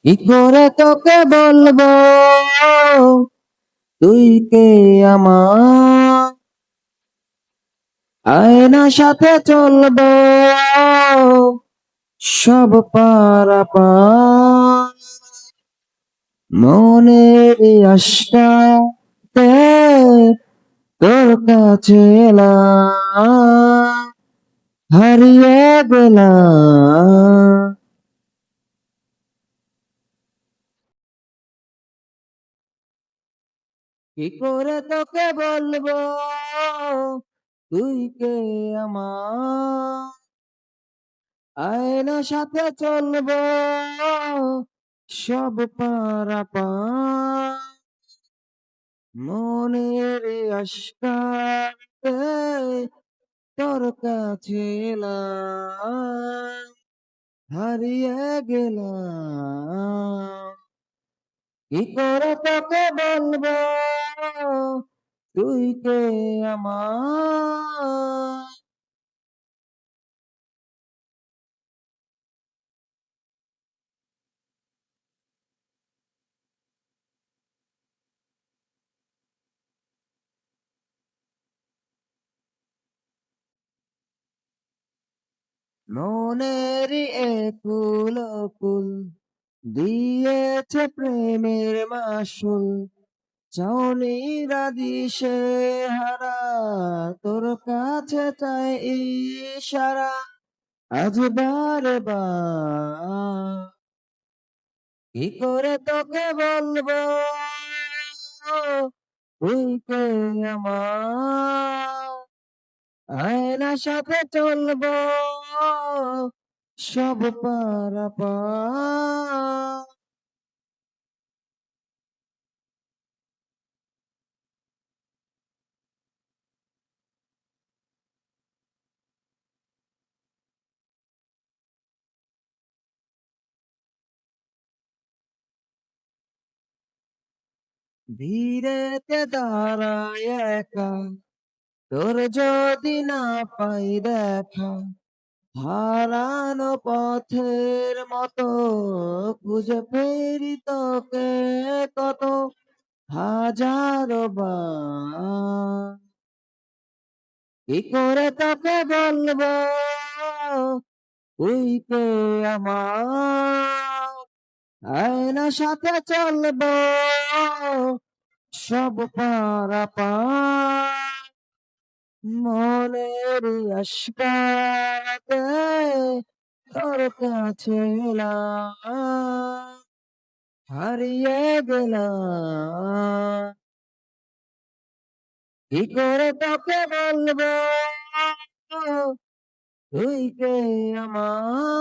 কি করে তোকে বলবো তুই কে আমার, আয়না সাথে চলবো সব পারাপার, মনের আশাতে তোর কাছে এলাম, হারিয়ে গেলাম। কি করে তোকে বলবো তুই কে আমার, আয়নার সাথে চলবো সব পারাপার, মনের আশকাতে তোর কাছে এলাম, হারিয়ে গেলাম। কি করে তোকে বলবো তুই কে আমার। মনের একুল কুল দিয়েছে প্রেমের মাসুল, চাউনিরা দিশে হারা তোর কাছে চাই ইশারা, আজ বারে বার। কি করে তোকে বলবো তুই কে আমার, আয়নার সাথে চলবো সব পারাপার, ধীরেতে দাঁড়ায় একা তোর যদি না পাই দেখা, হারানো পথের মতো খুঁজে ফেরি তোকে কত হাজারো বার। কি করে তোকে বলবো তুই কে আমার, আয়নার সাথে চলবো সব পারাপার, মনের আশকাতে তোর কাছে এলাম, হারিয়ে গেলাম। কি করে তোকে বলবো তুই কে আমার।